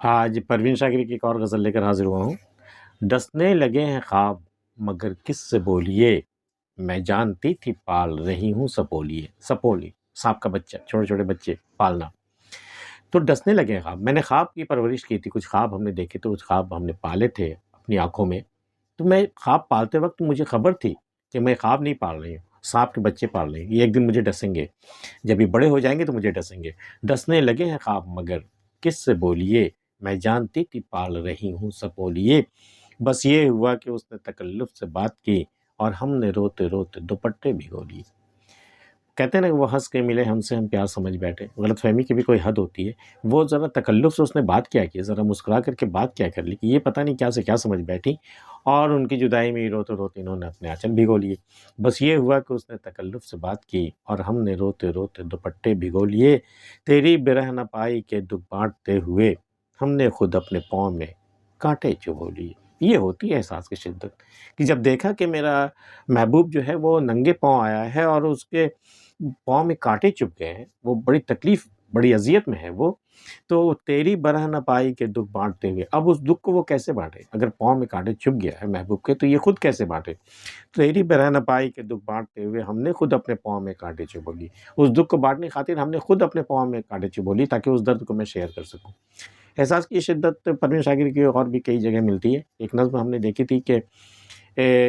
آج پروین شاکر کی ایک اور غزل لے کر حاضر ہوا ہوں۔ ڈسنے لگے ہیں خواب مگر کس سے بولیے، میں جانتی تھی پال رہی ہوں سپولیے۔ سپولی سانپ کا بچہ، چھوٹے چھوٹے بچے پالنا۔ تو ڈسنے لگے ہیں خواب، میں نے خواب کی پرورش کی تھی، کچھ خواب ہم نے دیکھے تھے، کچھ خواب ہم نے پالے تھے اپنی آنکھوں میں۔ تو میں خواب پالتے وقت مجھے خبر تھی کہ میں خواب نہیں پال رہی ہوں، سانپ کے بچے پال رہی ہوں، یہ ایک دن مجھے ڈسیں گے، جب یہ بڑے ہو جائیں گے تو مجھے ڈسیں گے۔ ڈسنے لگے ہیں خواب مگر کس سے بولیے، میں جانتی تھی پال رہی ہوں سپولیے۔ بس یہ ہوا کہ اس نے تکلف سے بات کی اور ہم نے روتے روتے دوپٹے بھگو لیے۔ کہتے ہیں نا کہ وہ ہنس کے ملے ہم سے ہم پیار سمجھ بیٹھے، غلط فہمی کی بھی کوئی حد ہوتی ہے۔ وہ ذرا تکلف سے اس نے بات کیا کی، ذرا مسکرا کر کے بات کیا کر لی کہ یہ پتہ نہیں کیا سے کیا سمجھ بیٹھی، اور ان کی جدائی میں روتے روتے انہوں نے اپنے آنچل بھگو لیے۔ بس یہ ہوا کہ اس نے تکلف سے بات کی اور ہم نے روتے روتے دوپٹے بھگو لیے۔ تیری برہ نہ پائی کے دکھ بانٹتے ہوئے ہم نے خود اپنے پاؤں میں کانٹے چبھو لیے۔ یہ ہوتی ہے احساس کی شدت کہ جب دیکھا کہ میرا محبوب جو ہے وہ ننگے پاؤں آیا ہے اور اس کے پاؤں میں کانٹے چبھ گئے ہیں، وہ بڑی تکلیف بڑی اذیت میں ہے وہ، تو تیری برہ نہ پائی کے دکھ بانٹتے ہوئے، اب اس دکھ کو وہ کیسے بانٹے؟ اگر پاؤں میں کانٹے چبھ گیا ہے محبوب کے تو یہ خود کیسے بانٹے؟ تیری برہ نہ پائی کے دکھ بانٹتے ہوئے ہم نے خود اپنے پاؤں میں کانٹے چبھو لی۔ اس دکھ کو بانٹنے خاطر ہم نے خود اپنے پاؤں میں کانٹے چبھو لی تاکہ اس درد کو میں شیئر کر سکوں۔ احساس کی شدت پروین شاکر کی اور بھی کئی جگہ ملتی ہے۔ ایک نظم ہم نے دیکھی تھی کہ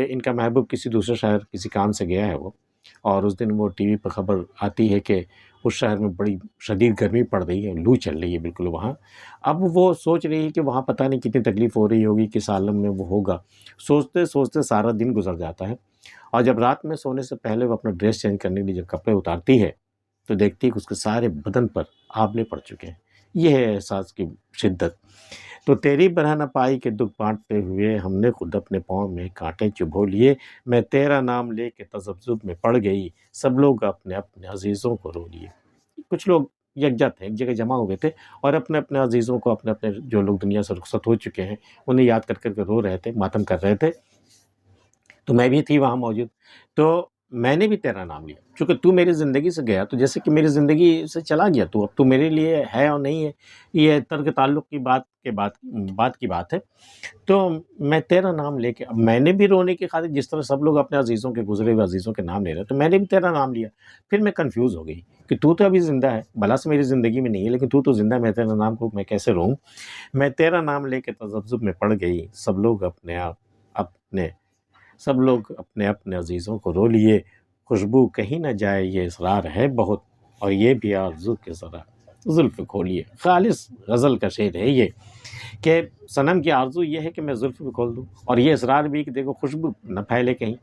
ان کا محبوب کسی دوسرے شہر کسی کام سے گیا ہے وہ، اور اس دن وہ ٹی وی پر خبر آتی ہے کہ اس شہر میں بڑی شدید گرمی پڑ رہی ہے، لو چل رہی ہے بالکل وہاں۔ اب وہ سوچ رہی ہے کہ وہاں پتہ نہیں کتنی تکلیف ہو رہی ہوگی، کس عالم میں وہ ہوگا۔ سوچتے سوچتے سارا دن گزر جاتا ہے، اور جب رات میں سونے سے پہلے وہ اپنا ڈریس چینج کرنے کے لیے جب کپڑے اتارتی ہے تو دیکھتی ہے کہ اس کے سارے بدن پر آبلے پڑ چکے ہیں۔ یہ ہے احساس کی شدت۔ تو تیری برہ نہ پائی کے دکھ بانٹتے ہوئے ہم نے خود اپنے پاؤں میں کانٹے چبھو لیے، میں تیرا نام لے کے تذبذب میں پڑ گئی، سب لوگ اپنے اپنے عزیزوں کو رو لیے۔ کچھ لوگ یکجا تھے، ایک جگہ جمع ہوئے تھے اور اپنے اپنے عزیزوں کو، اپنے اپنے جو لوگ دنیا سے رخصت ہو چکے ہیں انہیں یاد کر کر کے رو رہے تھے، ماتم کر رہے تھے۔ تو میں بھی تھی وہاں موجود، تو میں نے بھی تیرا نام لیا، چونکہ تو میری زندگی سے گیا تو جیسے کہ میری زندگی سے چلا گیا تو اب تو میرے لیے ہے اور نہیں ہے، یہ ترک تعلق کی بات کی بات ہے۔ تو میں تیرا نام لے کے، اب میں نے بھی رونے کی خاطر، جس طرح سب لوگ اپنے عزیزوں کے، گزرے ہوئے عزیزوں کے نام لے رہے تو میں نے بھی تیرا نام لیا۔ پھر میں کنفیوز ہو گئی کہ تو ابھی زندہ ہے، بھلا سے میری زندگی میں نہیں ہے لیکن تو زندہ ہے، میں تیرا نام کو میں کیسے روں؟ میں تیرا نام لے کے تذبذب میں پڑ گئی، سب لوگ اپنے اپنے عزیزوں کو رو لیے، خوشبو کہیں نہ جائے یہ اصرار ہے بہت، اور یہ بھی آرزو کے ذرا زلف کھولیے۔ خالص غزل کا شعر ہے یہ کہ صنم کی آرزو یہ ہے کہ میں زلف بھی کھول دوں، اور یہ اصرار بھی کہ دیکھو خوشبو نہ پھیلے کہیں۔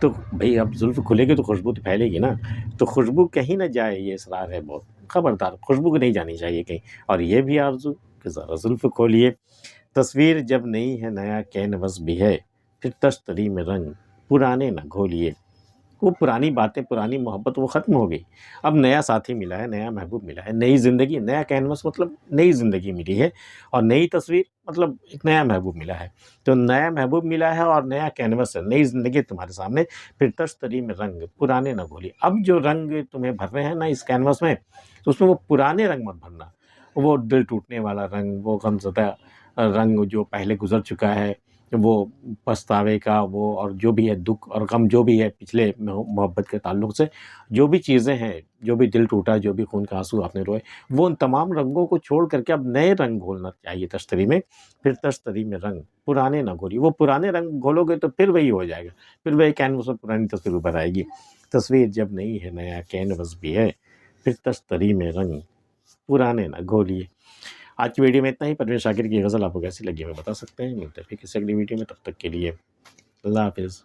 تو بھئی اب زلف کھلے گی تو خوشبو تو پھیلے گی نا، تو خوشبو کہیں نہ جائے یہ اصرار ہے بہت، خبردار خوشبو کو نہیں جانی چاہیے کہیں، اور یہ بھی آرزو کہ ذرا زلف کھولیے۔ تصویر جب نئی ہے نیا کینوس بھی ہے، پھر تشتری میں رنگ پرانے نہ گھولیے۔ وہ پرانی باتیں، پرانی محبت وہ ختم ہو گئی، اب نیا ساتھی ملا ہے، نیا محبوب ملا ہے، نئی زندگی، نیا کینوس مطلب نئی زندگی ملی ہے، اور نئی تصویر مطلب ایک نیا محبوب ملا ہے۔ تو نیا محبوب ملا ہے اور نیا کینوس ہے، نئی زندگی تمہارے سامنے، پھر تشتری میں رنگ پرانے نہ گھولیے۔ اب جو رنگ تمہیں بھرنے ہیں نا اس کینوس میں، تو اس میں وہ پرانے رنگ مت بھرنا، وہ دل ٹوٹنے والا رنگ، وہ غمزدہ رنگ جو پہلے گزر چکا ہے، وہ پچھتاوے کا، وہ اور جو بھی ہے دکھ اور غم جو بھی ہے پچھلے محبت کے تعلق سے، جو بھی چیزیں ہیں، جو بھی دل ٹوٹا، جو بھی خون کا آنسو آپ نے روئے، وہ ان تمام رنگوں کو چھوڑ کر کے اب نئے رنگ گھولنا چاہیے تشتری میں۔ پھر تشتری میں رنگ پرانے نہ گھولیے، وہ پرانے رنگ گھولو گے تو پھر وہی ہو جائے گا، پھر وہی کینوس میں پرانی تصویر ابھر آئے گی۔ تصویر جب نہیں ہے نیا کینوس بھی ہے، پھر تشتری میں رنگ پرانے نہ گھولیے۔ آج کی ویڈیو میں اتنا ہی۔ پروین شاکر کی غزل آپ کو کیسی لگی ہمیں بتا سکتے ہیں، ملتے ہیں پھر کسی اگلی ویڈیو میں، تب تک کے لیے اللہ حافظ۔